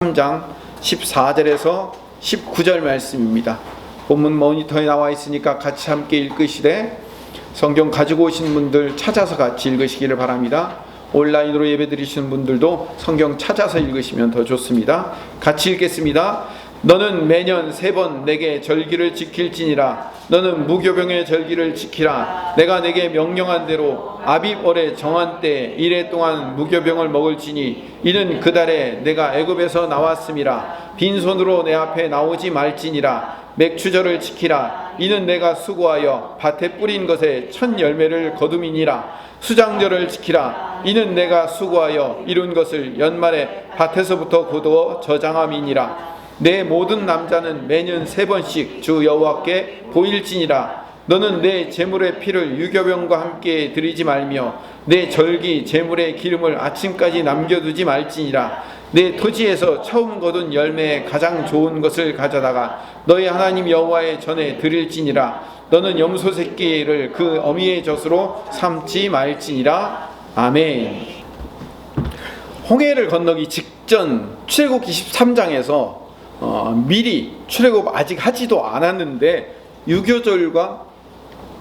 3장 14절에서 19절 말씀입니다. 본문 모니터에 나와 있으니까 같이 함께 읽으시되 성경 가지고 오신 분들 찾아서 같이 읽으시기를 바랍니다. 온라인으로 예배 드리시는 분들도 성경 찾아서 읽으시면 더 좋습니다. 같이 읽겠습니다. 너는 매년 3번 내게 절기를 지킬지니라. 너는 무교병의 절기를 지키라. 내가 내게 명령한 대로 아빕월에 정한 때 이래 동안 무교병을 먹을지니 이는 그 달에 내가 애굽에서 나왔음이라. 빈손으로 내 앞에 나오지 말지니라. 맥추절을 지키라. 이는 내가 수고하여 밭에 뿌린 것에 첫 열매를 거둠이니라. 수장절을 지키라. 이는 내가 수고하여 이룬 것을 연말에 밭에서부터 거두어 저장함이니라. 내 모든 남자는 매년 3번씩 주 여호와께 보일지니라. 너는 내 제물의 피를 유교병과 함께 드리지 말며 내 절기 제물의 기름을 아침까지 남겨두지 말지니라. 내 토지에서 처음 거둔 열매에 가장 좋은 것을 가져다가 너희 하나님 여호와의 전에 드릴지니라. 너는 염소 새끼를 그 어미의 젖으로 삼지 말지니라. 아멘. 홍해를 건너기 직전 출애굽기 23장에서 미리 출애굽 아직 하지도 않았는데 유교절과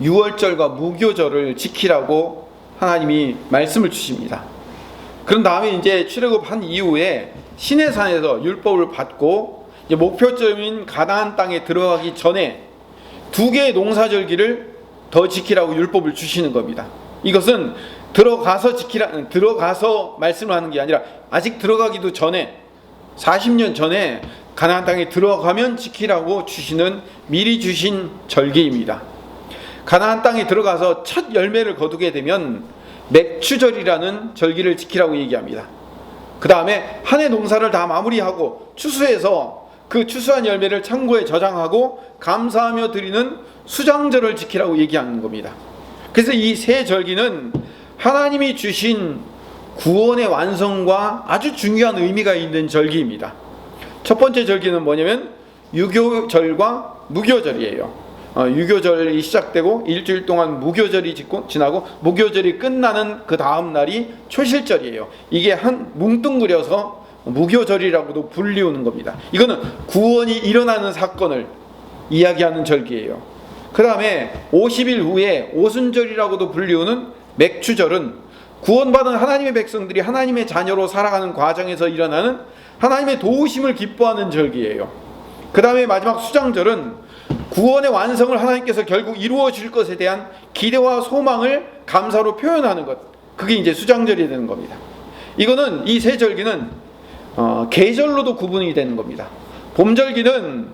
유월절과 무교절을 지키라고 하나님이 말씀을 주십니다. 그런 다음에 이제 출애굽한 이후에 시내산에서 율법을 받고 이제 목표점인 가나안 땅에 들어가기 전에 2개의 농사절기를 더 지키라고 율법을 주시는 겁니다. 이것은 들어가서 말씀을 하는 게 아니라 아직 들어가기도 전에 40년 전에 가나안 땅에 들어가면 지키라고 주시는 미리 주신 절기입니다. 가나안 땅에 들어가서 첫 열매를 거두게 되면 맥추절이라는 절기를 지키라고 얘기합니다. 그 다음에 한 해 농사를 다 마무리하고 추수해서 그 추수한 열매를 창고에 저장하고 감사하며 드리는 수장절을 지키라고 얘기하는 겁니다. 그래서 이 세 절기는 하나님이 주신 구원의 완성과 아주 중요한 의미가 있는 절기입니다. 첫 번째 절기는 뭐냐면 유교절과 무교절이에요. 유교절이 시작되고 일주일 동안 무교절이 지나고 무교절이 끝나는 그 다음 날이 초실절이에요. 이게 뭉뚱그려서 무교절이라고도 불리우는 겁니다. 이거는 구원이 일어나는 사건을 이야기하는 절기예요. 그 다음에 50일 후에 오순절이라고도 불리우는 맥추절은 구원받은 하나님의 백성들이 하나님의 자녀로 살아가는 과정에서 일어나는 하나님의 도우심을 기뻐하는 절기예요. 그 다음에 마지막 수장절은 구원의 완성을 하나님께서 결국 이루어 줄 것에 대한 기대와 소망을 감사로 표현하는 것, 그게 이제 수장절이 되는 겁니다. 이거는 이 세 절기는 계절로도 구분이 되는 겁니다. 봄절기는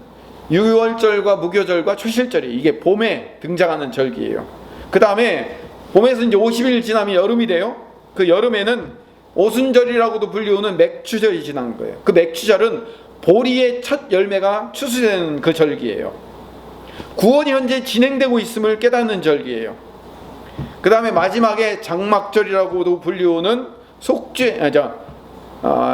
유월절과 무교절과 초실절이 이게 봄에 등장하는 절기예요. 그 다음에 봄에서 이제 50일 지나면 여름이 돼요. 그 여름에는 오순절이라고도 불리우는 맥추절이 지난 거예요. 그 맥추절은 보리의 첫 열매가 추수되는 그 절기예요. 구원이 현재 진행되고 있음을 깨닫는 절기예요. 그 다음에 마지막에 장막절이라고도 불리우는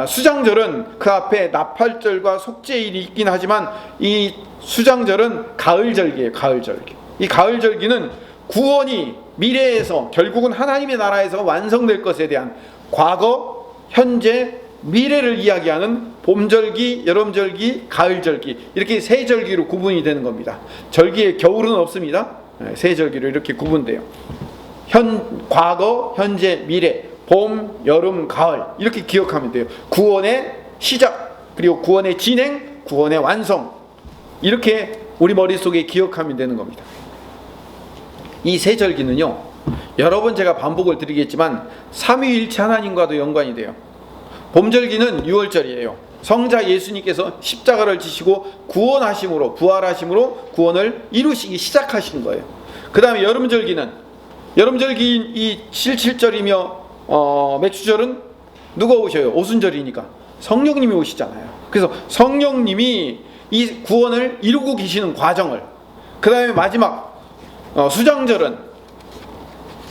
수장절은 그 앞에 나팔절과 속죄일이 있긴 하지만 이 수장절은 가을절기예요. 가을절기. 이 가을절기는 구원이 미래에서 결국은 하나님의 나라에서 완성될 것에 대한 과거, 현재, 미래를 이야기하는 봄절기, 여름절기, 가을절기 이렇게 세 절기로 구분이 되는 겁니다. 절기에 겨울은 없습니다. 세 절기로 이렇게 구분돼요. 과거, 현재, 미래, 봄, 여름, 가을 이렇게 기억하면 돼요. 구원의 시작, 그리고 구원의 진행, 구원의 완성 이렇게 우리 머릿속에 기억하면 되는 겁니다. 이 세 절기는요, 여러 번 제가 반복을 드리겠지만 삼위일체 하나님과도 연관이 돼요. 봄절기는 유월절이에요. 성자 예수님께서 십자가를 지시고 구원하심으로, 부활하심으로 구원을 이루시기 시작하신 거예요. 그 다음에 여름절기는 이 실칠절이며 맥추절은 누가 오셔요? 오순절이니까 성령님이 오시잖아요. 그래서 성령님이 이 구원을 이루고 계시는 과정을, 그 다음에 마지막 수장절은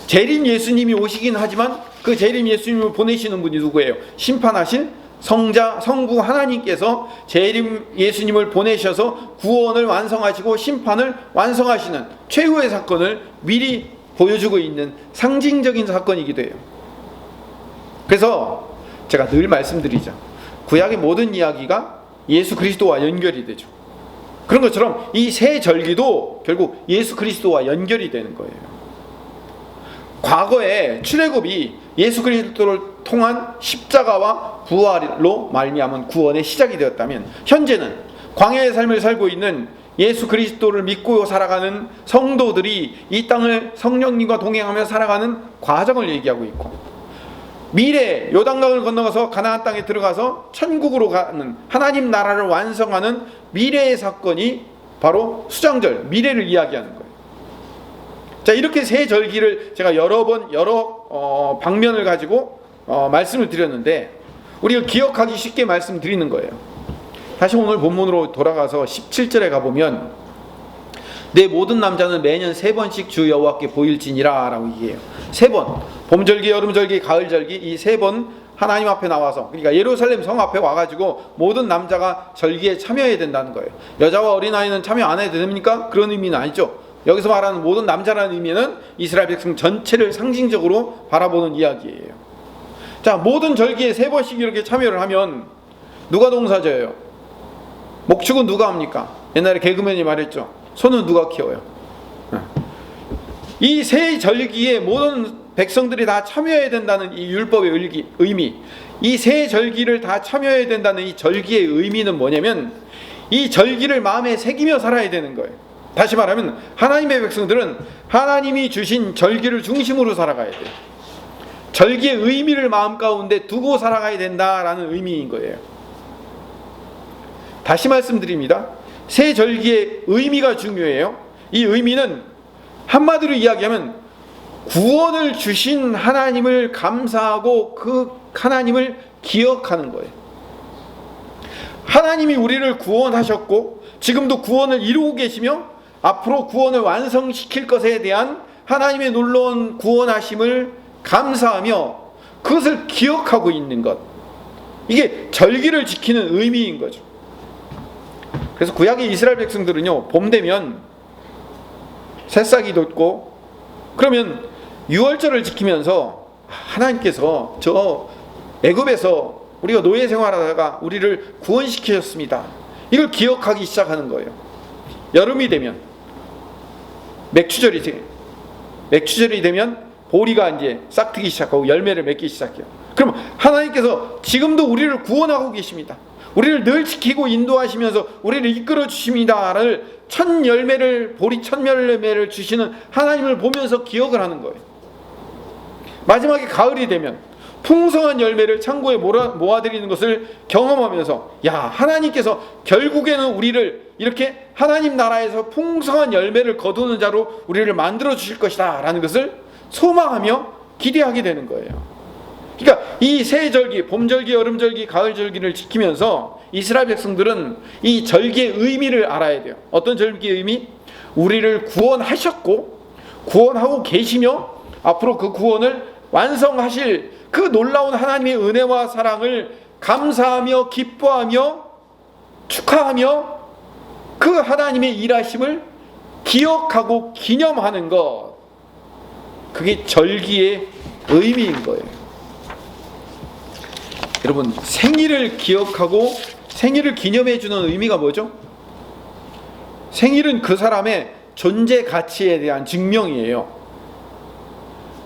재림 예수님이 오시긴 하지만 그 재림 예수님을 보내시는 분이 누구예요? 심판하신 성부 하나님께서 재림 예수님을 보내셔서 구원을 완성하시고 심판을 완성하시는 최후의 사건을 미리 보여주고 있는 상징적인 사건이기도 해요. 그래서 제가 늘 말씀드리죠. 구약의 모든 이야기가 예수 그리스도와 연결이 되죠. 그런 것처럼 이 새 절기도 결국 예수 그리스도와 연결이 되는 거예요. 과거에 출애굽이 예수 그리스도를 통한 십자가와 부활로 말미암은 구원의 시작이 되었다면, 현재는 광야의 삶을 살고 있는 예수 그리스도를 믿고 살아가는 성도들이 이 땅을 성령님과 동행하며 살아가는 과정을 얘기하고 있고, 미래 요단강을 건너가서 가나안 땅에 들어가서 천국으로 가는 하나님 나라를 완성하는 미래의 사건이 바로 수장절, 미래를 이야기하는 거예요. 자, 이렇게 새 절기를 제가 여러 방면을 가지고 말씀을 드렸는데, 우리가 기억하기 쉽게 말씀드리는 거예요. 다시 오늘 본문으로 돌아가서 17절에 가보면, 내 모든 남자는 매년 3번씩 주 여호와께 보일지니라 라고 얘기해요. 3번, 봄절기, 여름절기, 가을절기, 이 3번 하나님 앞에 나와서, 그러니까 예루살렘 성 앞에 와가지고 모든 남자가 절기에 참여해야 된다는 거예요. 여자와 어린아이는 참여 안 해도 됩니까? 그런 의미는 아니죠. 여기서 말하는 모든 남자라는 의미는 이스라엘 백성 전체를 상징적으로 바라보는 이야기예요. 자, 모든 절기에 3번씩 이렇게 참여를 하면 누가 동사져요? 목축은 누가 합니까? 옛날에 개그맨이 말했죠. 소는 누가 키워요? 이 새 절기에 모든 백성들이 다 참여해야 된다는 이 율법의 의미, 이 새 절기를 다 참여해야 된다는 이 절기의 의미는 뭐냐면, 이 절기를 마음에 새기며 살아야 되는 거예요. 다시 말하면 하나님의 백성들은 하나님이 주신 절기를 중심으로 살아가야 돼요. 절기의 의미를 마음 가운데 두고 살아가야 된다라는 의미인 거예요. 다시 말씀드립니다. 새 절기의 의미가 중요해요. 이 의미는 한마디로 이야기하면 구원을 주신 하나님을 감사하고 그 하나님을 기억하는 거예요. 하나님이 우리를 구원하셨고 지금도 구원을 이루고 계시며 앞으로 구원을 완성시킬 것에 대한 하나님의 놀라운 구원하심을 감사하며 그것을 기억하고 있는 것, 이게 절기를 지키는 의미인 거죠. 그래서 구약의 이스라엘 백성들은요, 봄 되면 새싹이 돋고, 그러면 유월절을 지키면서 하나님께서 저 애굽에서 우리가 노예 생활하다가 우리를 구원시키셨습니다, 이걸 기억하기 시작하는 거예요. 여름이 되면 맥추절이 되면 보리가 이제 싹트기 시작하고 열매를 맺기 시작해요. 그럼 하나님께서 지금도 우리를 구원하고 계십니다, 우리를 늘 지키고 인도하시면서 우리를 이끌어 주십니다를 보리 첫 열매를 주시는 하나님을 보면서 기억을 하는 거예요. 마지막에 가을이 되면 풍성한 열매를 창고에 모아드리는 것을 경험하면서, 야, 하나님께서 결국에는 우리를 이렇게 하나님 나라에서 풍성한 열매를 거두는 자로 우리를 만들어 주실 것이다 라는 것을 소망하며 기대하게 되는 거예요. 그러니까 이 새 절기, 봄절기, 여름절기, 가을절기를 지키면서 이스라엘 백성들은 이 절기의 의미를 알아야 돼요. 어떤 절기의 의미? 우리를 구원하셨고 구원하고 계시며 앞으로 그 구원을 완성하실 그 놀라운 하나님의 은혜와 사랑을 감사하며 기뻐하며 축하하며 그 하나님의 일하심을 기억하고 기념하는 것, 그게 절기의 의미인 거예요. 여러분, 생일을 기억하고 생일을 기념해주는 의미가 뭐죠? 생일은 그 사람의 존재 가치에 대한 증명이에요.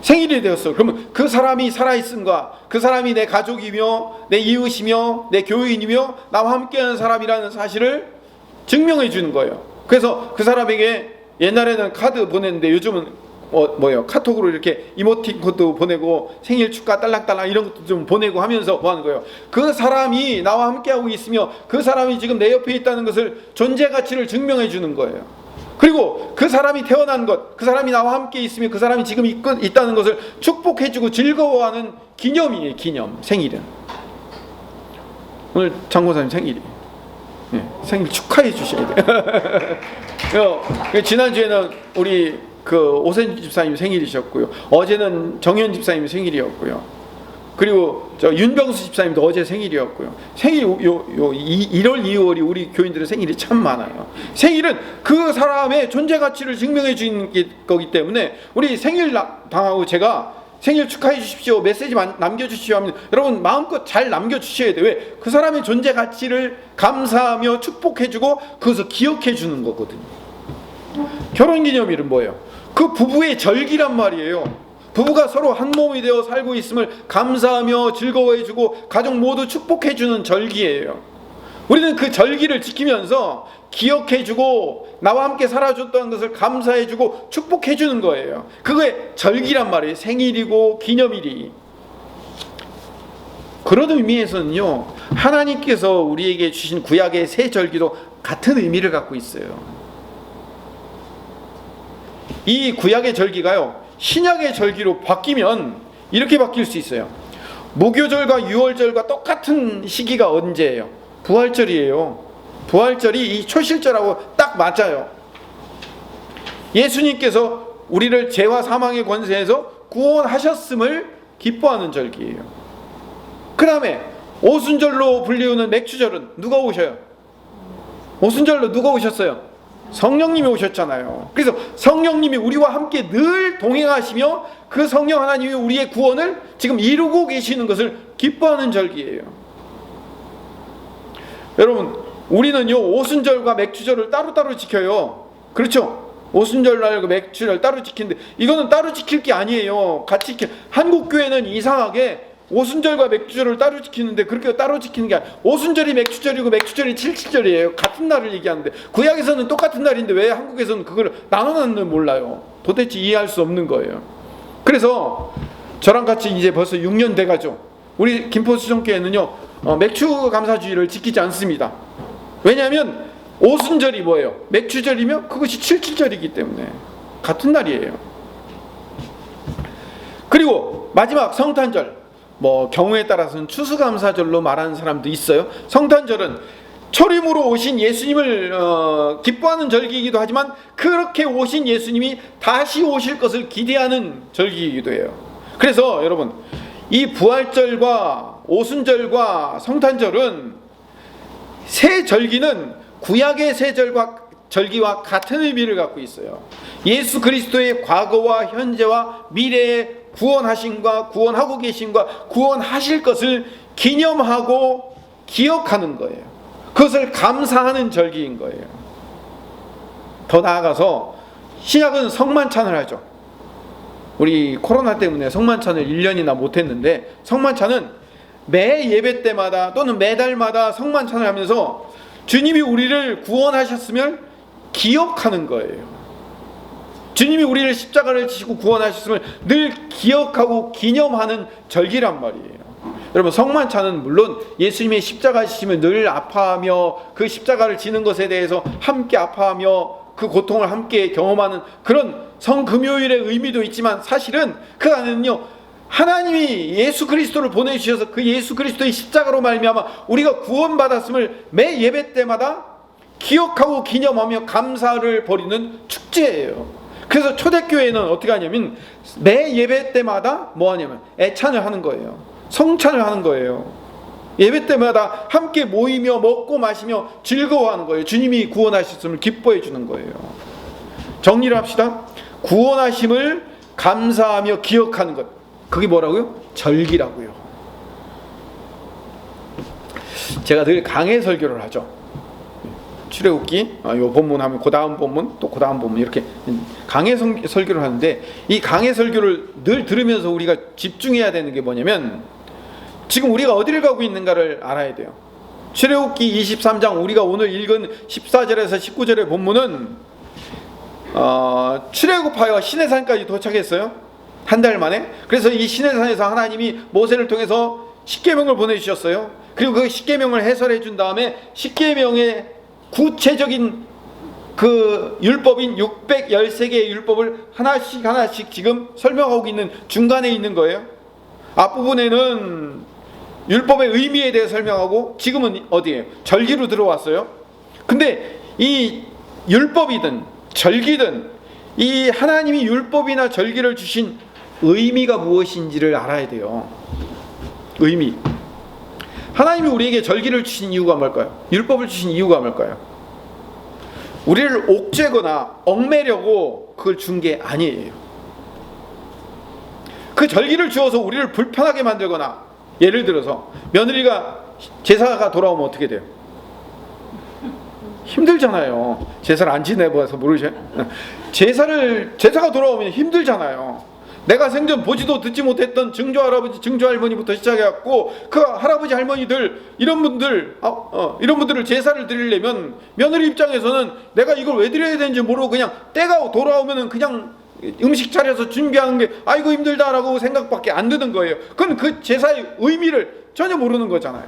생일이 되었어. 그러면 그 사람이 살아있음과 그 사람이 내 가족이며 내 이웃이며 내 교인이며 나와 함께하는 사람이라는 사실을 증명해 주는 거예요. 그래서 그 사람에게 옛날에는 카드 보냈는데 요즘은 카톡으로 이렇게 이모티콘도 보내고 생일 축하 딸랑딸랑 이런 것도 좀 보내고 하면서 뭐 하는 거예요? 그 사람이 나와 함께하고 있으며 그 사람이 지금 내 옆에 있다는 것을 존재 가치를 증명해 주는 거예요. 그리고 그 사람이 태어난 것, 그 사람이 나와 함께 있으며 그 사람이 지금 있다는 것을 축복해주고 즐거워하는 기념이에요. 기념, 생일은. 오늘 장고사님 생일이에요. 네, 생일 축하해 주셔야 돼요. 지난주에는 우리 오센 집사님 생일이셨고요. 어제는 정현 집사님 생일이었고요. 그리고 윤병수 집사님도 어제 생일이었고요. 생일 1월, 2월이 우리 교인들의 생일이 참 많아요. 생일은 그 사람의 존재 가치를 증명해 주는 거기 때문에 우리 생일 당하고 제가 생일 축하해 주십시오, 메시지 남겨주십시오 하면 여러분 마음껏 잘 남겨주셔야 돼요. 왜? 그 사람의 존재 가치를 감사하며 축복해주고 그것을 기억해주는 거거든요. 결혼기념일은 뭐예요? 그 부부의 절기란 말이에요. 부부가 서로 한 몸이 되어 살고 있음을 감사하며 즐거워해주고 가족 모두 축복해주는 절기예요. 우리는 그 절기를 지키면서 기억해주고 나와 함께 살아줬다는 것을 감사해주고 축복해주는 거예요. 그게 절기란 말이에요. 생일이고 기념일이. 그런 의미에서는요, 하나님께서 우리에게 주신 구약의 새 절기도 같은 의미를 갖고 있어요. 이 구약의 절기가요, 신약의 절기로 바뀌면 이렇게 바뀔 수 있어요. 무교절과 유월절과 똑같은 시기가 언제예요? 부활절이에요. 부활절이 이 초실절하고 딱 맞아요. 예수님께서 우리를 죄와 사망의 권세에서 구원하셨음을 기뻐하는 절기예요. 그 다음에 오순절로 불리우는 맥주절은 누가 오셔요? 오순절로 누가 오셨어요? 성령님이 오셨잖아요. 그래서 성령님이 우리와 함께 늘 동행하시며 그 성령 하나님이 우리의 구원을 지금 이루고 계시는 것을 기뻐하는 절기예요. 여러분, 우리는요 오순절과 맥주절을 따로따로 지켜요. 그렇죠? 오순절날과 맥주절 따로 지키는데 이거는 따로 지킬 게 아니에요. 같이 지켜. 한국 교회는 이상하게 오순절과 맥주절을 따로 지키는데 그렇게 따로 지키는 게 아니에요. 오순절이 맥주절이고 맥주절이 칠칠절이에요. 같은 날을 얘기하는데 구약에서는 똑같은 날인데 왜 한국에서는 그걸 나눠놨는지 몰라요. 도대체 이해할 수 없는 거예요. 그래서 저랑 같이 이제 벌써 6년 돼가죠. 우리 김포수정교회는요 맥주 감사주의를 지키지 않습니다. 왜냐하면 오순절이 뭐예요? 맥주절이며 그것이 칠칠절이기 때문에 같은 날이에요. 그리고 마지막 성탄절, 뭐 경우에 따라서는 추수감사절로 말하는 사람도 있어요. 성탄절은 초림으로 오신 예수님을 기뻐하는 절기이기도 하지만 그렇게 오신 예수님이 다시 오실 것을 기대하는 절기이기도 해요. 그래서 여러분, 이 부활절과 오순절과 성탄절은 새 절기는 구약의 새 절기와 같은 의미를 갖고 있어요. 예수 그리스도의 과거와 현재와 미래의 구원하심과 구원하고 계심과 구원하실 것을 기념하고 기억하는 거예요. 그것을 감사하는 절기인 거예요. 더 나아가서 신약은 성만찬을 하죠. 우리 코로나 때문에 성만찬을 1년이나 못했는데 성만찬은 매 예배 때마다 또는 매달마다 성만찬을 하면서 주님이 우리를 구원하셨음을 기억하는 거예요. 주님이 우리를 십자가를 지시고 구원하셨음을 늘 기억하고 기념하는 절기란 말이에요. 여러분, 성만찬은 물론 예수님의 십자가 지심을 늘 아파하며 그 십자가를 지는 것에 대해서 함께 아파하며 그 고통을 함께 경험하는 그런 성금요일의 의미도 있지만 사실은 그 안에는요 하나님이 예수 그리스도를 보내주셔서 그 예수 그리스도의 십자가로 말미암아 우리가 구원받았음을 매 예배 때마다 기억하고 기념하며 감사를 벌이는 축제예요. 그래서 초대교회는 어떻게 하냐면 매 예배 때마다 뭐 하냐면 애찬을 하는 거예요. 성찬을 하는 거예요. 예배 때마다 함께 모이며 먹고 마시며 즐거워하는 거예요. 주님이 구원하셨음을 기뻐해 주는 거예요. 정리를 합시다. 구원하심을 감사하며 기억하는 것, 그게 뭐라고요? 절기라고요. 제가 늘 강해 설교를 하죠. 출애굽기, 요 본문 하면 그 다음 본문, 또 그 다음 본문, 이렇게 강해 설교를 하는데 이 강해 설교를 늘 들으면서 우리가 집중해야 되는 게 뭐냐면 지금 우리가 어디를 가고 있는가를 알아야 돼요. 출애굽기 23장 우리가 오늘 읽은 14절에서 19절의 본문은 출애굽하여 시내산까지 도착했어요. 한 달 만에. 그래서 이 시내산에서 하나님이 모세를 통해서 십계명을 보내주셨어요. 그리고 그 십계명을 해설해 준 다음에 십계명의 구체적인 그 율법인 613개의 율법을 하나씩 하나씩 지금 설명하고 있는 중간에 있는 거예요. 앞부분에는 율법의 의미에 대해 설명하고 지금은 어디에요? 절기로 들어왔어요. 근데 이 율법이든 절기든 이 하나님이 율법이나 절기를 주신 의미가 무엇인지를 알아야 돼요. 의미. 하나님이 우리에게 절기를 주신 이유가 뭘까요? 율법을 주신 이유가 뭘까요? 우리를 옥죄거나 얽매려고 그걸 준 게 아니에요. 그 절기를 주어서 우리를 불편하게 만들거나, 예를 들어서 며느리가 제사가 돌아오면 어떻게 돼요? 힘들잖아요. 제사를 안 지내봐서 모르죠? 제사가 돌아오면 힘들잖아요. 내가 생전 보지도 듣지 못했던 증조 할아버지, 증조 할머니부터 시작해갖고 그 할아버지 할머니들 이런 분들을 제사를 드리려면 며느리 입장에서는 내가 이걸 왜 드려야 되는지 모르고 그냥 때가 돌아오면은 그냥 음식 차려서 준비하는 게 아이고 힘들다라고 생각밖에 안 드는 거예요. 그건 그 제사의 의미를 전혀 모르는 거잖아요.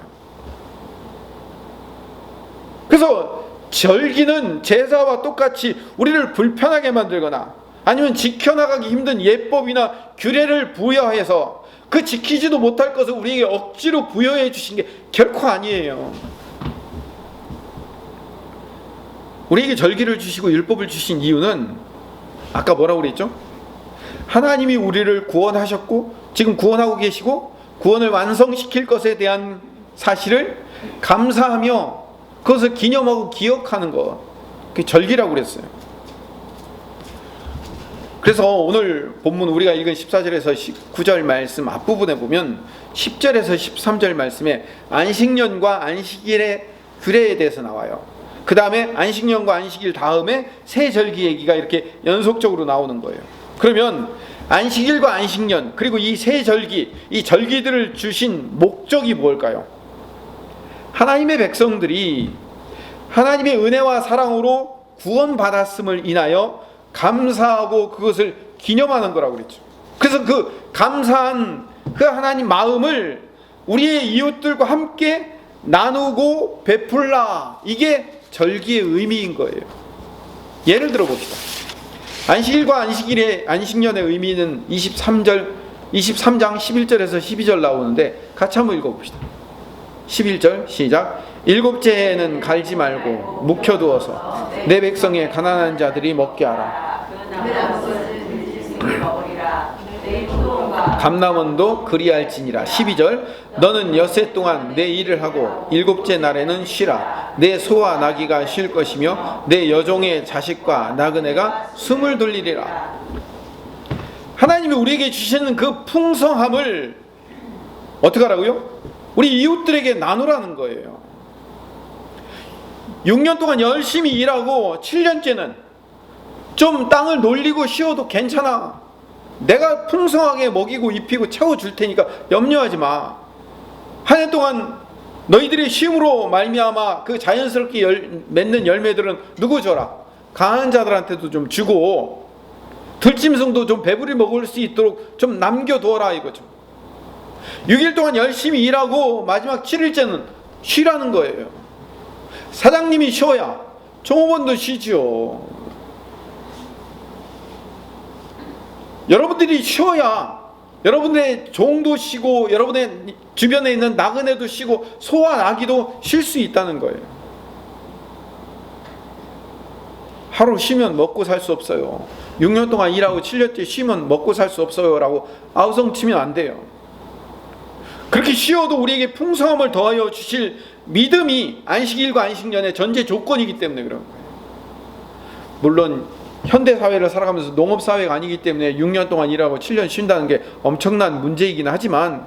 그래서 절기는 제사와 똑같이 우리를 불편하게 만들거나 아니면 지켜나가기 힘든 예법이나 규례를 부여해서 그 지키지도 못할 것을 우리에게 억지로 부여해 주신 게 결코 아니에요. 우리에게 절기를 주시고 율법을 주신 이유는 아까 뭐라고 그랬죠? 하나님이 우리를 구원하셨고 지금 구원하고 계시고 구원을 완성시킬 것에 대한 사실을 감사하며 그것을 기념하고 기억하는 것, 그게 절기라고 그랬어요. 그래서 오늘 본문 우리가 읽은 14절에서 19절 말씀 앞부분에 보면 10절에서 13절 말씀에 안식년과 안식일의 규례에 대해서 나와요. 그 다음에 안식년과 안식일 다음에 새 절기 얘기가 이렇게 연속적으로 나오는 거예요. 그러면 안식일과 안식년 그리고 이 새 절기, 이 절기들을 주신 목적이 뭘까요? 하나님의 백성들이 하나님의 은혜와 사랑으로 구원받았음을 인하여 감사하고 그것을 기념하는 거라고 그랬죠. 그래서 그 감사한 그 하나님 마음을 우리의 이웃들과 함께 나누고 베풀라, 이게 절기의 의미인 거예요. 예를 들어 봅시다. 안식일과 안식년의 의미는 23장 11절에서 12절 나오는데 같이 한번 읽어봅시다. 11절 시작. 일곱째 해에는 갈지 말고 묵혀두어서 내 백성의 가난한 자들이 먹게 하라. 감람원도 그리할지니라. 12절 너는 엿새 동안 내 일을 하고 일곱째 날에는 쉬라. 내 소와 나귀가 쉴 것이며 내 여종의 자식과 나그네가 숨을 돌리리라. 하나님이 우리에게 주시는 그 풍성함을 어떻게 하라고요? 우리 이웃들에게 나누라는 거예요. 6년 동안 열심히 일하고 7년째는 좀 땅을 놀리고 쉬어도 괜찮아. 내가 풍성하게 먹이고 입히고 채워줄 테니까 염려하지 마. 한 해 동안 너희들의 쉼으로 말미암아 그 자연스럽게 맺는 열매들은 누구 줘라? 강한 자들한테도 좀 주고 들짐승도 좀 배부리 먹을 수 있도록 좀 남겨두어라 이거죠. 6일 동안 열심히 일하고 마지막 7일째는 쉬라는 거예요. 사장님이 쉬어야 종업원도 쉬지요. 여러분들이 쉬어야 여러분의 종도 쉬고 여러분의 주변에 있는 나그네도 쉬고 소와 나귀도 쉴 수 있다는 거예요. 하루 쉬면 먹고 살 수 없어요. 6년 동안 일하고 7년째 쉬면 먹고 살 수 없어요 라고 아우성치면 안 돼요. 그렇게 쉬어도 우리에게 풍성함을 더하여 주실 믿음이 안식일과 안식년의 전제 조건이기 때문에 그런 거예요. 물론 현대사회를 살아가면서 농업사회가 아니기 때문에 6년 동안 일하고 7년 쉰다는 게 엄청난 문제이긴 하지만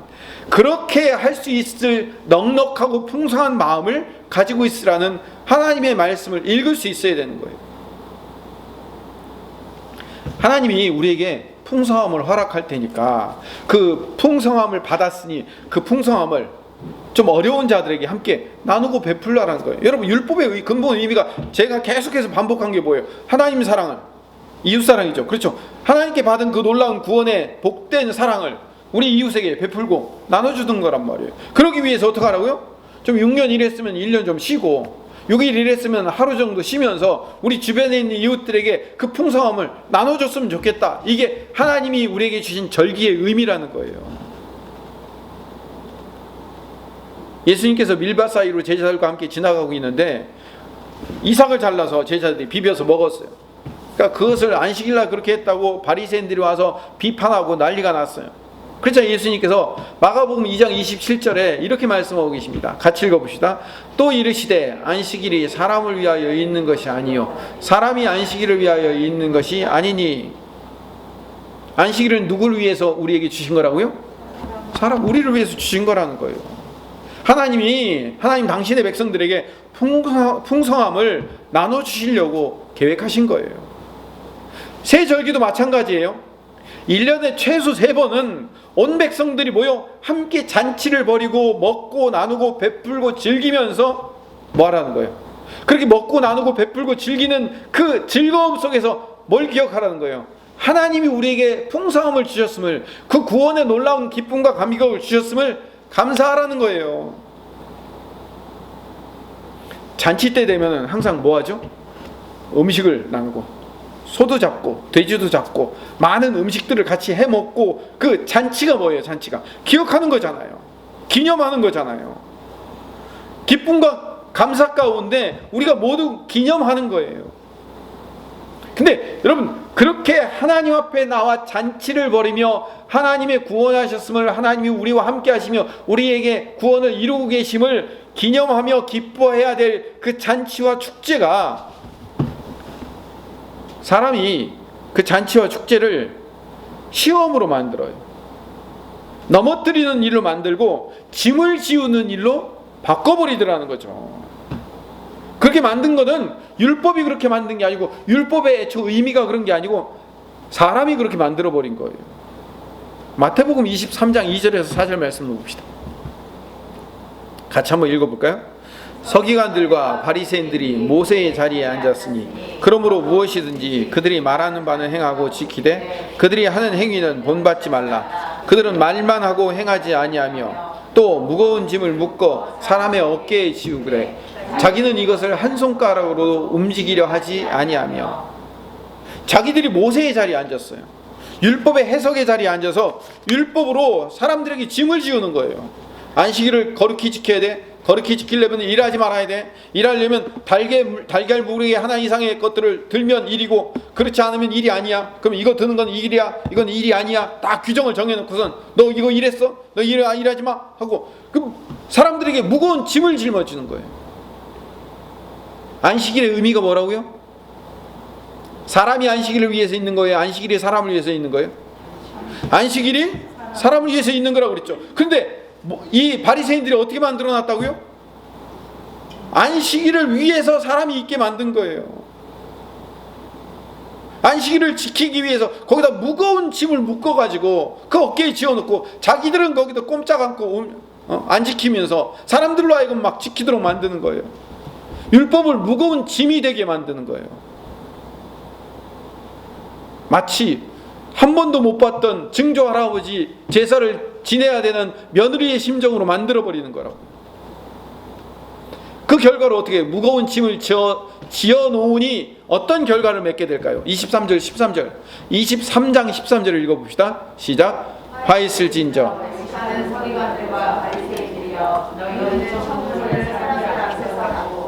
그렇게 할 수 있을 넉넉하고 풍성한 마음을 가지고 있으라는 하나님의 말씀을 읽을 수 있어야 되는 거예요. 하나님이 우리에게 풍성함을 허락할 테니까 그 풍성함을 받았으니 그 풍성함을 좀 어려운 자들에게 함께 나누고 베풀라라는 거예요. 여러분 율법의 근본 의미가 제가 계속해서 반복한 게 뭐예요? 하나님 사랑을, 이웃사랑이죠. 그렇죠. 하나님께 받은 그 놀라운 구원의 복된 사랑을 우리 이웃에게 베풀고 나눠주는 거란 말이에요. 그러기 위해서 어떻게 하라고요? 좀 6년 일했으면 1년 좀 쉬고 6일 일했으면 하루 정도 쉬면서 우리 주변에 있는 이웃들에게 그 풍성함을 나눠줬으면 좋겠다. 이게 하나님이 우리에게 주신 절기의 의미라는 거예요. 예수님께서 밀밭 사이로 제자들과 함께 지나가고 있는데 이삭을 잘라서 제자들이 비벼서 먹었어요. 그러니까 그것을 안식일날 그렇게 했다고 바리새인들이 와서 비판하고 난리가 났어요. 그래서 예수님께서 마가복음 2장 27절에 이렇게 말씀하고 계십니다. 같이 읽어봅시다. 또 이르시되 안식일이 사람을 위하여 있는 것이 아니요 사람이 안식일을 위하여 있는 것이 아니니. 안식일은 누구를 위해서 우리에게 주신 거라고요? 사람, 우리를 위해서 주신 거라는 거예요. 하나님 당신의 백성들에게 풍성함을 나눠주시려고 계획하신 거예요. 새 절기도 마찬가지예요. 1년에 최소 3번은 온 백성들이 모여 함께 잔치를 벌이고 먹고 나누고 베풀고 즐기면서 뭐 하라는 거예요? 그렇게 먹고 나누고 베풀고 즐기는 그 즐거움 속에서 뭘 기억하라는 거예요? 하나님이 우리에게 풍성함을 주셨음을, 그 구원의 놀라운 기쁨과 감격을 주셨음을 감사하라는 거예요. 잔치 때 되면 항상 뭐 하죠? 음식을 나누고 소도 잡고 돼지도 잡고 많은 음식들을 같이 해 먹고, 그 잔치가 뭐예요? 잔치가 기억하는 거잖아요. 기념하는 거잖아요. 기쁨과 감사 가운데 우리가 모두 기념하는 거예요. 근데 여러분, 그렇게 하나님 앞에 나와 잔치를 벌이며 하나님의 구원하셨음을, 하나님이 우리와 함께 하시며 우리에게 구원을 이루고 계심을 기념하며 기뻐해야 될 그 잔치와 축제가, 사람이 그 잔치와 축제를 시험으로 만들어요. 넘어뜨리는 일로 만들고 짐을 지우는 일로 바꿔버리더라는 거죠. 그렇게 만든 거는 율법이 그렇게 만든 게 아니고, 율법의 애초 의미가 그런 게 아니고 사람이 그렇게 만들어버린 거예요. 마태복음 23장 2절에서 4절 말씀을 봅시다. 같이 한번 읽어볼까요? 서기관들과 바리새인들이 모세의 자리에 앉았으니 그러므로 무엇이든지 그들이 말하는 바는 행하고 지키되 그들이 하는 행위는 본받지 말라. 그들은 말만 하고 행하지 아니하며 또 무거운 짐을 묶어 사람의 어깨에 지우그래 자기는 이것을 한 손가락으로 움직이려 하지 아니하며. 자기들이 모세의 자리에 앉았어요. 율법의 해석의 자리에 앉아서 율법으로 사람들에게 짐을 지우는 거예요. 안식일을 거룩히 지켜야 돼. 거룩히 지키려면 일하지 말아야 돼. 일하려면 달걀 무리에 하나 이상의 것들을 들면 일이고, 그렇지 않으면 일이 아니야. 그럼 이거 드는 건 일이야, 이건 일이 아니야. 딱 규정을 정해놓고선 너 이거 일했어? 너 일하지 마 하고, 그 사람들에게 무거운 짐을 짊어지는 거예요. 안식일의 의미가 뭐라고요? 사람이 안식일을 위해서 있는 거예요? 안식일이 사람을 위해서 있는 거예요? 안식일이 사람을 위해서 있는 거라고 그랬죠. 그런데 이 바리새인들이 어떻게 만들어 놨다고요? 안식일을 위해서 사람이 있게 만든 거예요. 안식일을 지키기 위해서 거기다 무거운 짐을 묶어가지고 그 어깨에 지어놓고, 자기들은 거기다 꼼짝 않고 안 지키면서 사람들로 하여금 막 지키도록 만드는 거예요. 율법을 무거운 짐이 되게 만드는 거예요. 마치 한 번도 못 봤던 증조 할아버지 제사를 지내야 되는 며느리의 심정으로 만들어버리는 거라고. 그 결과로 어떻게 무거운 짐을 지어놓으니 어떤 결과를 맺게 될까요? 23절 13절 23장 13절을 읽어봅시다. 시작. 화 있을진저 서기관들과 바리새인들이여 너희는 성문을 사람들 앞에서 하고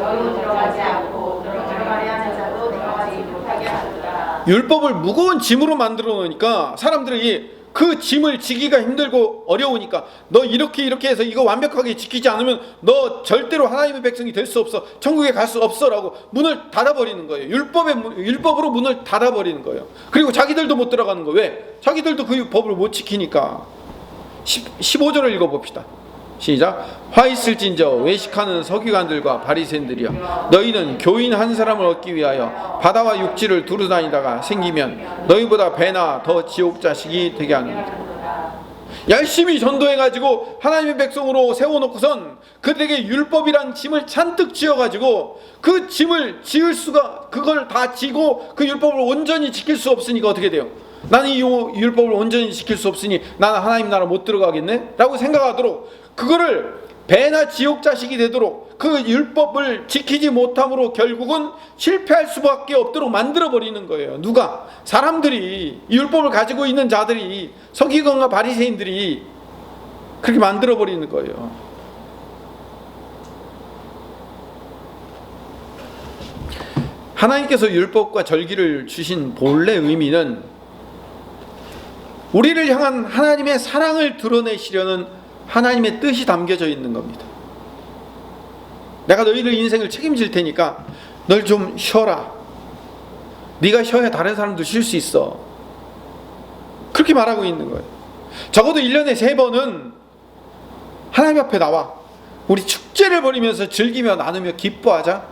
너희로 들어가지 않고 너희로 들어가려는 자도 들어가지 못하게 하더라. 율법을 무거운 짐으로 만들어 놓으니까 사람들이 그 짐을 지기가 힘들고 어려우니까 너 이렇게 해서 이거 완벽하게 지키지 않으면 너 절대로 하나님의 백성이 될 수 없어, 천국에 갈 수 없어 라고 문을 닫아버리는 거예요. 율법으로 문을 닫아버리는 거예요. 그리고 자기들도 못 들어가는 거예요. 왜? 자기들도 그 법을 못 지키니까. 15절을 읽어봅시다. 시작. 화 있을진저 외식하는 서기관들과 바리새인들이여 너희는 교인 한 사람을 얻기 위하여 바다와 육지를 두루 다니다가 생기면 너희보다 배나 더 지옥 자식이 되게 하느니라. 열심히 전도해가지고 하나님의 백성으로 세워놓고선 그들에게 율법이란 짐을 잔뜩 지어가지고 그 짐을 지을 수가, 그걸 다 지고 그 율법을 온전히 지킬 수 없으니까 어떻게 돼요? 나는 이 율법을 온전히 지킬 수 없으니 나는 하나님 나라 못 들어가겠네? 라고 생각하도록, 그거를 배나 지옥 자식이 되도록 그 율법을 지키지 못함으로 결국은 실패할 수밖에 없도록 만들어버리는 거예요. 누가? 사람들이, 이 율법을 가지고 있는 자들이, 서기관과 바리새인들이 그렇게 만들어버리는 거예요. 하나님께서 율법과 절기를 주신 본래 의미는 우리를 향한 하나님의 사랑을 드러내시려는 하나님의 뜻이 담겨져 있는 겁니다. 내가 너희들 인생을 책임질 테니까 널 좀 쉬어라. 네가 쉬어야 다른 사람도 쉴 수 있어. 그렇게 말하고 있는 거예요. 적어도 1년에 3번은 하나님 앞에 나와 우리 축제를 벌이면서 즐기며 나누며 기뻐하자.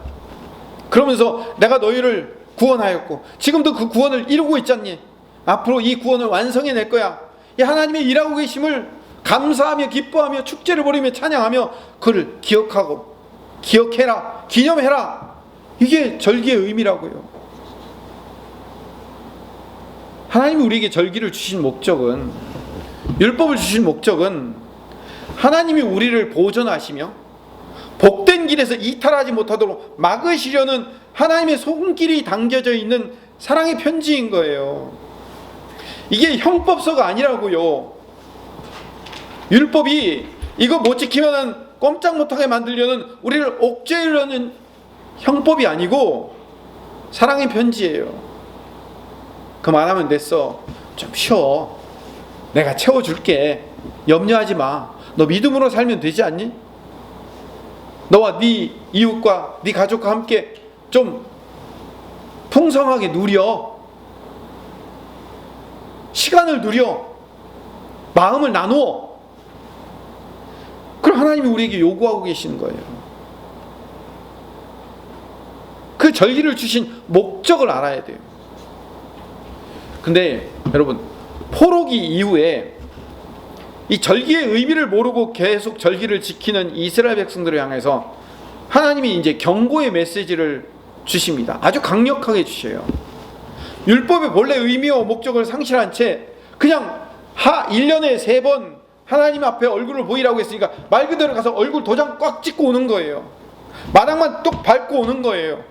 그러면서 내가 너희를 구원하였고 지금도 그 구원을 이루고 있잖니. 앞으로 이 구원을 완성해낼 거야. 이 하나님의 일하고 계심을 감사하며 기뻐하며 축제를 벌이며 찬양하며 그를 기억하고 기억해라, 기념해라. 이게 절기의 의미라고요. 하나님이 우리에게 절기를 주신 목적은, 율법을 주신 목적은 하나님이 우리를 보존하시며 복된 길에서 이탈하지 못하도록 막으시려는 하나님의 손길이 담겨져 있는 사랑의 편지인 거예요. 이게 형법서가 아니라고요. 율법이 이거 못 지키면 꼼짝 못하게 만들려는, 우리를 옥죄하려는 형법이 아니고 사랑의 편지예요. 그만하면 됐어. 좀 쉬어. 내가 채워줄게. 염려하지 마. 너 믿음으로 살면 되지 않니? 너와 네 이웃과 네 가족과 함께 좀 풍성하게 누려. 시간을 누려. 마음을 나누어. 그걸 하나님이 우리에게 요구하고 계시는 거예요. 그 절기를 주신 목적을 알아야 돼요. 근데 여러분, 포로기 이후에 이 절기의 의미를 모르고 계속 절기를 지키는 이스라엘 백성들을 향해서 하나님이 이제 경고의 메시지를 주십니다. 아주 강력하게 주셔요. 율법의 본래 의미와 목적을 상실한 채 그냥 1년에 3번 하나님 앞에 얼굴을 보이라고 했으니까 말 그대로 가서 얼굴 도장 꽉 찍고 오는 거예요. 마당만 똑 밟고 오는 거예요.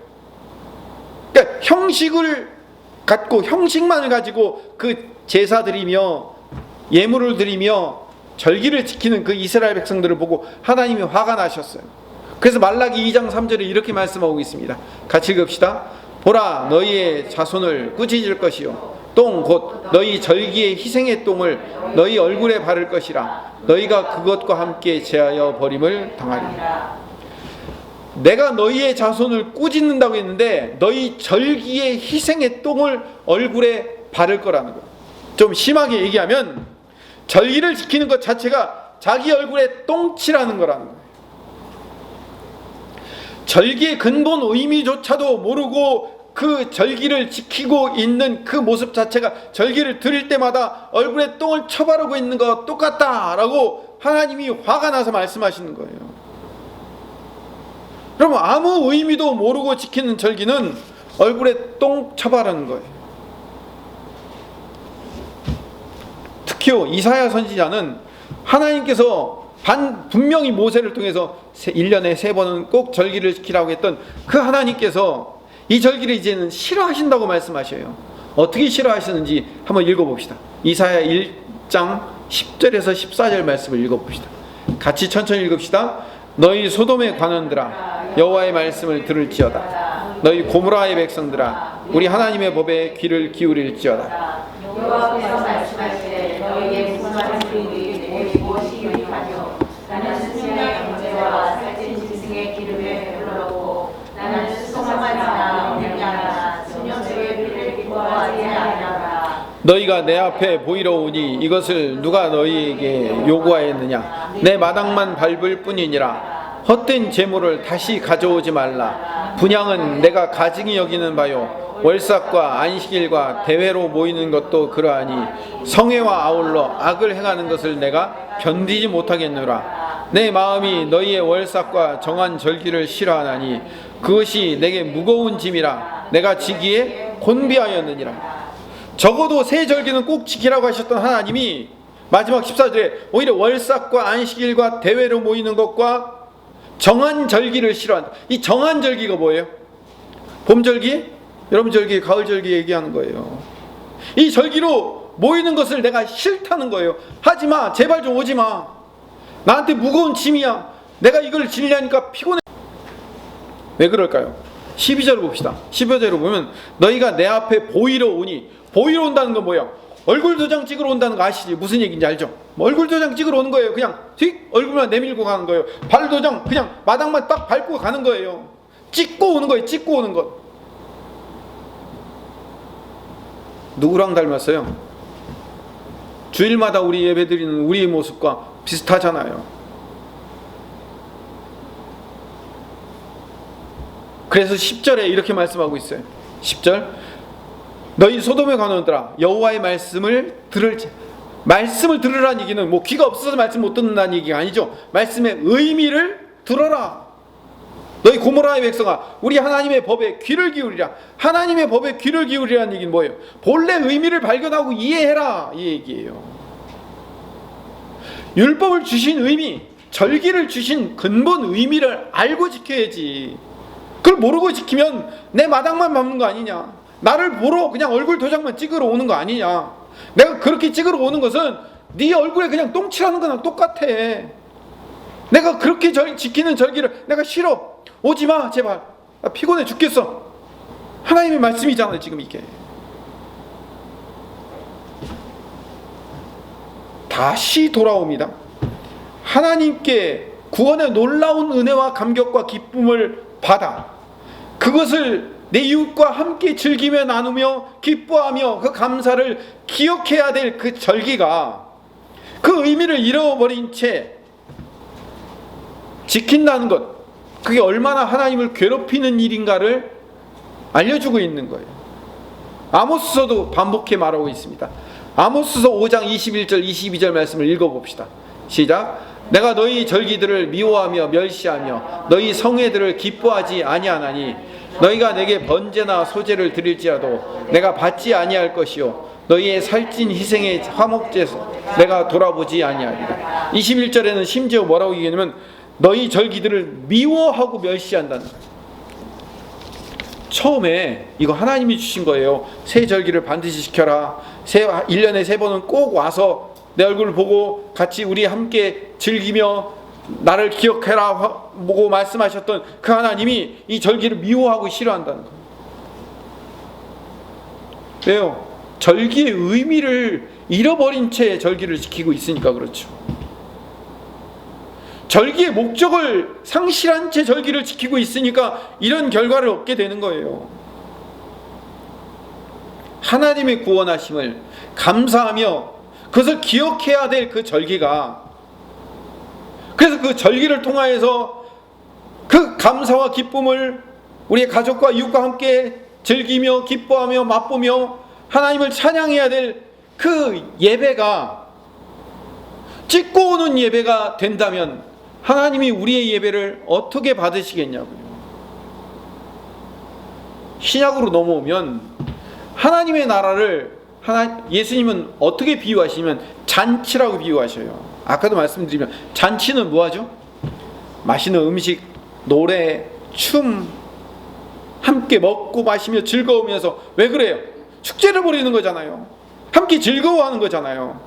그러니까 형식을 갖고, 형식만을 가지고 그 제사 드리며 예물을 드리며 절기를 지키는 그 이스라엘 백성들을 보고 하나님이 화가 나셨어요. 그래서 말라기 2장 3절에 이렇게 말씀하고 있습니다. 같이 읽읍시다. 보라, 너희의 자손을 꾸짖을 것이요 똥 곧 너희 절기의 희생의 똥을 너희 얼굴에 바를 것이라. 너희가 그것과 함께 제하여 버림을 당하리라. 내가 너희의 자손을 꾸짖는다고 했는데 너희 절기의 희생의 똥을 얼굴에 바를 거라는 거예요. 좀 심하게 얘기하면 절기를 지키는 것 자체가 자기 얼굴에 똥칠하는 거라는 거예요. 절기의 근본 의미조차도 모르고 그 절기를 지키고 있는 그 모습 자체가 절기를 드릴 때마다 얼굴에 똥을 쳐바르고 있는 것 똑같다라고 하나님이 화가 나서 말씀하시는 거예요. 그러면 아무 의미도 모르고 지키는 절기는 얼굴에 똥 쳐바르는 거예요. 특히 이사야 선지자는 하나님께서 분명히 모세를 통해서 1년에 3번은 꼭 절기를 지키라고 했던 그 하나님께서 이 절기를 이제는 싫어하신다고 말씀하셔요. 어떻게 싫어하시는지 한번 읽어봅시다. 이사야 1장 10절에서 14절 말씀을 읽어봅시다. 같이 천천히 읽읍시다. 너희 소돔의 관원들아, 여호와의 말씀을 들을지어다. 너희 고모라의 백성들아, 우리 하나님의 법에 귀를 기울일지어다. 여호와께서 말씀하시되 너희에게 무슨 말씀이 무엇이 유익하뇨? 나는 승리의 경제와 살찐 짐승의 기름에 배불렀고 나는 수송하지나 없느냐나 순영주의 피를 기뻐하지 아니하라. 너희가 내 앞에 보이러 오니 이것을 누가 너희에게 요구하였느냐? 내 마당만 밟을 뿐이니라. 헛된 재물을 다시 가져오지 말라. 분향은 내가 가증히 여기는 바요 월삭과 안식일과 대회로 모이는 것도 그러하니 성회와 아울러 악을 행하는 것을 내가 견디지 못하겠노라. 내 마음이 너희의 월삭과 정한 절기를 싫어하나니 그것이 내게 무거운 짐이라 내가 지기에 곤비하였느니라. 적어도 새 절기는 꼭 지키라고 하셨던 하나님이 마지막 14절에 오히려 월삭과 안식일과 대회로 모이는 것과 정한 절기를 싫어한다. 이 정한 절기가 뭐예요? 봄절기? 여름절기, 가을절기 얘기하는 거예요. 이 절기로 모이는 것을 내가 싫다는 거예요. 하지마, 제발 좀 오지마. 나한테 무거운 짐이야. 내가 이걸 지려니까 피곤해. 왜 그럴까요? 12절을 봅시다. 12절을 보면 너희가 내 앞에 보이러 오니, 보이러 온다는 건 뭐예요? 얼굴 도장 찍으러 온다는 거 아시지? 무슨 얘기인지 알죠? 얼굴 도장 찍으러 오는 거예요. 그냥 휙 얼굴만 내밀고 가는 거예요. 발 도장 그냥 마당만 딱 밟고 가는 거예요. 찍고 오는 거예요. 찍고 오는 것. 누구랑 닮았어요? 주일마다 우리 예배드리는 우리의 모습과 비슷하잖아요. 그래서 10절에 이렇게 말씀하고 있어요. 10절, 너희 소돔에 관원들아 여호와의 말씀을 들으라는 얘기는 뭐 귀가 없어서 말씀 못 듣는다는 얘기가 아니죠. 말씀의 의미를 들어라. 너희 고모라의 백성아 우리 하나님의 법에 귀를 기울이라. 하나님의 법에 귀를 기울이라는 얘기는 뭐예요? 본래 의미를 발견하고 이해해라, 이 얘기예요. 율법을 주신 의미, 절기를 주신 근본 의미를 알고 지켜야지. 그걸 모르고 지키면 내 마당만 밟는 거 아니냐, 나를 보러 그냥 얼굴 도장만 찍으러 오는 거 아니냐. 내가 그렇게 찍으러 오는 것은 네 얼굴에 그냥 똥칠하는 거랑 똑같아. 내가 그렇게 지키는 절기를 내가 싫어, 오지마 제발, 나 피곤해 죽겠어. 하나님의 말씀이잖아요 지금 이게. 다시 돌아옵니다. 하나님께 구원의 놀라운 은혜와 감격과 기쁨을 받아 그것을 내 이웃과 함께 즐기며 나누며 기뻐하며 그 감사를 기억해야 될 그 절기가 그 의미를 잃어버린 채 지킨다는 것, 그게 얼마나 하나님을 괴롭히는 일인가를 알려주고 있는 거예요. 아모스서도 반복해 말하고 있습니다. 아모스서 5장 21절 22절 말씀을 읽어봅시다. 시작. 내가 너희 절기들을 미워하며 멸시하며 너희 성회들을 기뻐하지 아니하나니 너희가 내게 번제나 소제를 드릴지라도 내가 받지 아니할 것이요 너희의 살찐 희생의 화목제에서 내가 돌아보지 아니하리라. 21절에는 심지어 뭐라고 얘기하냐면 너희 절기들을 미워하고 멸시한다는 거예요. 처음에 이거 하나님이 주신 거예요. 새 절기를 반드시 지켜라. 1년에 3번은 꼭 와서 내 얼굴을 보고 같이 우리 함께 즐기며 나를 기억해라 보고 말씀하셨던 그 하나님이 이 절기를 미워하고 싫어한다는 거예요. 왜요? 절기의 의미를 잃어버린 채 절기를 지키고 있으니까 그렇죠. 절기의 목적을 상실한 채 절기를 지키고 있으니까 이런 결과를 얻게 되는 거예요. 하나님의 구원하심을 감사하며 그것을 기억해야 될 그 절기가, 그래서 그 절기를 통하여서 그 감사와 기쁨을 우리의 가족과 이웃과 함께 즐기며 기뻐하며 맛보며 하나님을 찬양해야 될 그 예배가 찍고 오는 예배가 된다면 하나님이 우리의 예배를 어떻게 받으시겠냐고요. 신약으로 넘어오면 하나님의 나라를 예수님은 어떻게 비유하시면 잔치라고 비유하셔요. 아까도 말씀드리면 잔치는 뭐하죠? 맛있는 음식, 노래, 춤, 함께 먹고 마시며 즐거우면서, 왜 그래요? 축제를 벌이는 거잖아요. 함께 즐거워하는 거잖아요.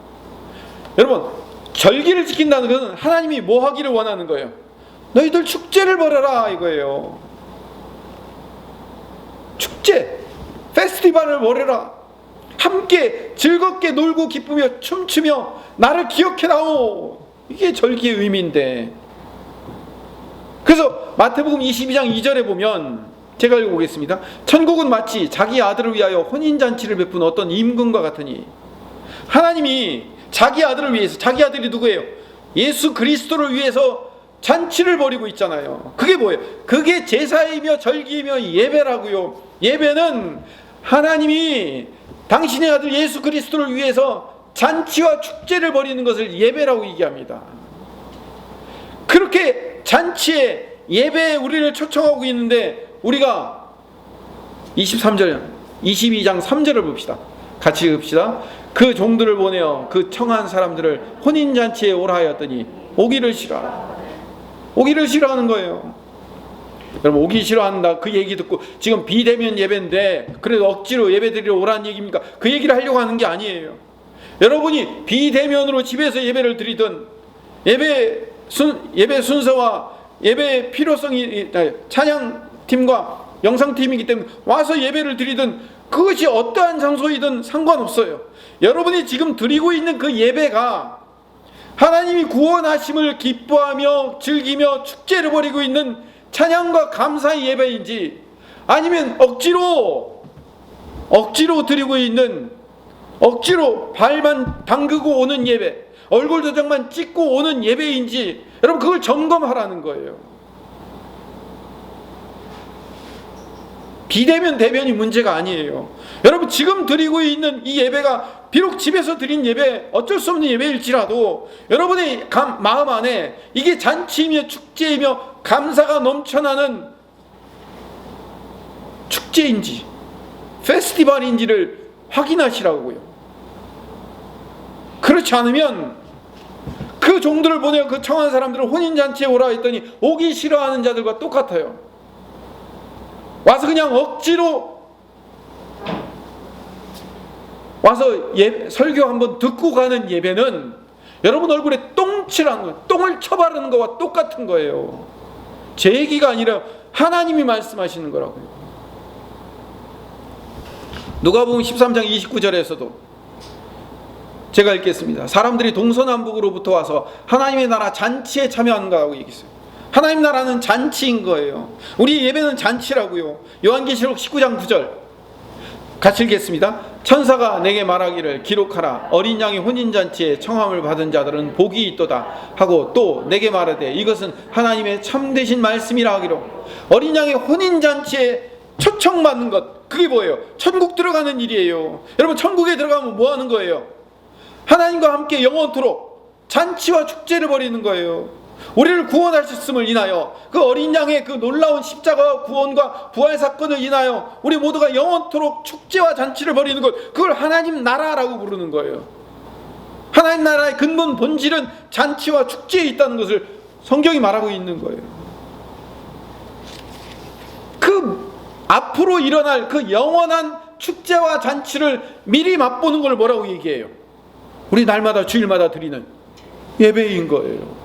여러분, 절기를 지킨다는 것은 하나님이 뭐 하기를 원하는 거예요? 너희들 축제를 벌여라 이거예요. 축제, 페스티벌을 벌여라. 함께 즐겁게 놀고 기쁘며 춤추며 나를 기억해라오. 이게 절기의 의미인데. 그래서 마태복음 22장 2절에 보면, 제가 읽어보겠습니다. 천국은 마치 자기 아들을 위하여 혼인잔치를 베푼 어떤 임금과 같으니, 하나님이 자기 아들을 위해서, 자기 아들이 누구예요? 예수 그리스도를 위해서 잔치를 벌이고 있잖아요. 그게 뭐예요? 그게 제사이며 절기이며 예배라고요. 예배는 하나님이 당신의 아들 예수 그리스도를 위해서 잔치와 축제를 벌이는 것을 예배라고 얘기합니다. 그렇게 잔치에, 예배에 우리를 초청하고 있는데, 우리가 23절 22장 3절을 봅시다. 같이 읽읍시다. 그 종들을 보내어 그 청한 사람들을 혼인잔치에 오라 하였더니 오기를 싫어하라. 오기를 싫어하는 거예요. 여러분, 오기 싫어한다 그 얘기 듣고 지금 비대면 예배인데 그래도 억지로 예배드리러 오라는 얘기입니까? 그 얘기를 하려고 하는 게 아니에요. 여러분이 비대면으로 집에서 예배를 드리든, 예배 순서와 예배의 필요성이 찬양팀과 영상팀이기 때문에 와서 예배를 드리든, 그것이 어떠한 장소이든 상관없어요. 여러분이 지금 드리고 있는 그 예배가 하나님이 구원하심을 기뻐하며 즐기며 축제를 벌이고 있는 찬양과 감사의 예배인지, 아니면 억지로 드리고 있는 억지로 발만 담그고 오는 예배, 얼굴 도장만 찍고 오는 예배인지 여러분 그걸 점검하라는 거예요. 비대면 대면이 문제가 아니에요. 여러분 지금 드리고 있는 이 예배가 비록 집에서 드린 예배, 어쩔 수 없는 예배일지라도 여러분의 마음 안에 이게 잔치이며 축제이며 감사가 넘쳐나는 축제인지 페스티벌인지를 확인하시라고요. 그렇지 않으면 그 종들을 보내어 그 청한 사람들을 혼인잔치에 오라 했더니 오기 싫어하는 자들과 똑같아요. 와서 그냥 억지로 와서 설교 한번 듣고 가는 예배는 여러분 얼굴에 똥칠하는 거예요. 똥을 쳐바르는 거와 똑같은 거예요. 제 얘기가 아니라 하나님이 말씀하시는 거라고요. 누가복음 13장 29절에서도 제가 읽겠습니다. 사람들이 동서남북으로부터 와서 하나님의 나라 잔치에 참여한다고 얘기했어요. 하나님 나라는 잔치인 거예요. 우리 예배는 잔치라고요. 요한계시록 19장 9절 같이 읽겠습니다. 천사가 내게 말하기를 기록하라. 어린 양의 혼인잔치에 청함을 받은 자들은 복이 있도다 하고 또 내게 말하되 이것은 하나님의 참되신 말씀이라 하기로. 어린 양의 혼인잔치에 초청받는 것, 그게 뭐예요? 천국 들어가는 일이에요. 여러분 천국에 들어가면 뭐 하는 거예요? 하나님과 함께 영원토록 잔치와 축제를 벌이는 거예요. 우리를 구원하셨음을 인하여 그 어린 양의 그 놀라운 십자가와 구원과 부활 사건을 인하여 우리 모두가 영원토록 축제와 잔치를 벌이는 것, 그걸 하나님 나라라고 부르는 거예요. 하나님 나라의 근본 본질은 잔치와 축제에 있다는 것을 성경이 말하고 있는 거예요. 그 앞으로 일어날 그 영원한 축제와 잔치를 미리 맛보는 걸 뭐라고 얘기해요? 우리 날마다 주일마다 드리는 예배인 거예요.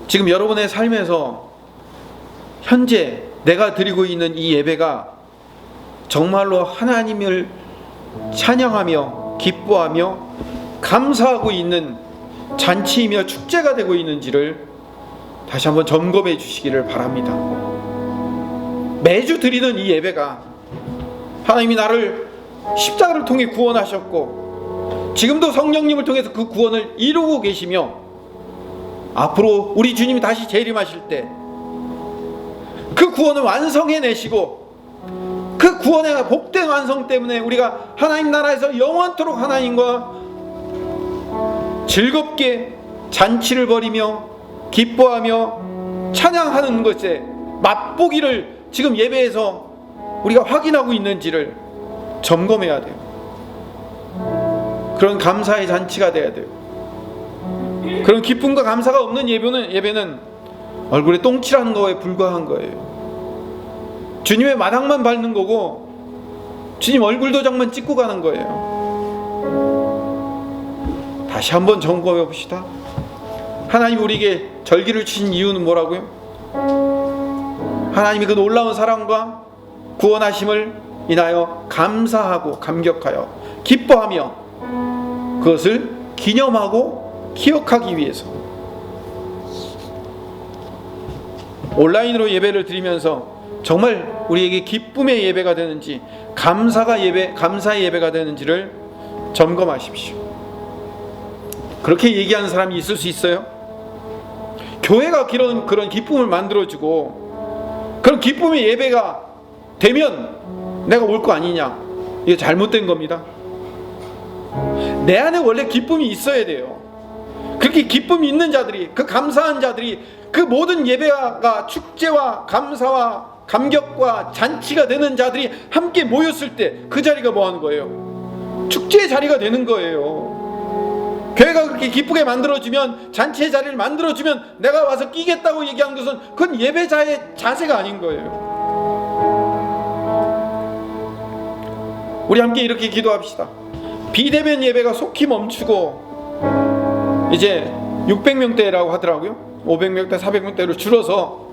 지금 여러분의 삶에서 현재 내가 드리고 있는 이 예배가 정말로 하나님을 찬양하며 기뻐하며 감사하고 있는 잔치이며 축제가 되고 있는지를 다시 한번 점검해 주시기를 바랍니다. 매주 드리는 이 예배가 하나님이 나를 십자가를 통해 구원하셨고 지금도 성령님을 통해서 그 구원을 이루고 계시며 앞으로 우리 주님이 다시 재림하실 때 그 구원을 완성해내시고 그 구원의 복된 완성 때문에 우리가 하나님 나라에서 영원토록 하나님과 즐겁게 잔치를 벌이며 기뻐하며 찬양하는 것에 맛보기를 지금 예배에서 우리가 확인하고 있는지를 점검해야 돼요. 그런 감사의 잔치가 돼야 돼요. 그런 기쁨과 감사가 없는 예배는 얼굴에 똥칠하는 거에 불과한 거예요. 주님의 마당만 밟는 거고 주님 얼굴 도장만 찍고 가는 거예요. 다시 한번 점검해 봅시다. 하나님 우리에게 절기를 주신 이유는 뭐라고요? 하나님이 그 놀라운 사랑과 구원하심을 인하여 감사하고 감격하여 기뻐하며 그것을 기념하고 기억하기 위해서 온라인으로 예배를 드리면서 정말 우리에게 기쁨의 예배가 되는지 감사의 예배가 되는지를 점검하십시오. 그렇게 얘기하는 사람이 있을 수 있어요? 교회가 그런 기쁨을 만들어주고 그런 기쁨의 예배가 되면 내가 올 거 아니냐, 이게 잘못된 겁니다. 내 안에 원래 기쁨이 있어야 돼요. 그렇게 기쁨이 있는 자들이, 그 감사한 자들이 그 모든 예배가 축제와 감사와 감격과 잔치가 되는 자들이 함께 모였을 때 그 자리가 뭐 하는 거예요? 축제의 자리가 되는 거예요. 교회가 그렇게 기쁘게 만들어주면, 잔치의 자리를 만들어주면 내가 와서 끼겠다고 얘기하는 것은 그건 예배자의 자세가 아닌 거예요. 우리 함께 이렇게 기도합시다. 비대면 예배가 속히 멈추고 이제 600명대라고 하더라고요. 500명대, 400명대로 줄어서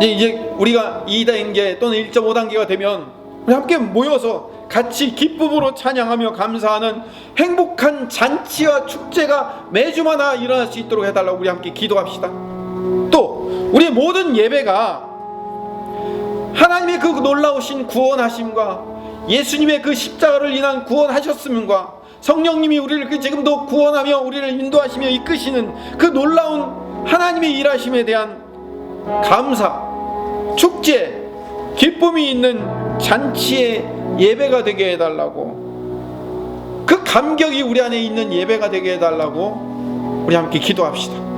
이제 우리가 2단계 또는 1.5단계가 되면 우리 함께 모여서 같이 기쁨으로 찬양하며 감사하는 행복한 잔치와 축제가 매주마다 일어날 수 있도록 해달라고 우리 함께 기도합시다. 또 우리의 모든 예배가 하나님의 그 놀라우신 구원하심과 예수님의 그 십자가를 인한 구원하셨음과 성령님이 우리를 지금도 구원하며 우리를 인도하시며 이끄시는 그 놀라운 하나님의 일하심에 대한 감사, 축제, 기쁨이 있는 잔치의 예배가 되게 해달라고, 그 감격이 우리 안에 있는 예배가 되게 해달라고 우리 함께 기도합시다.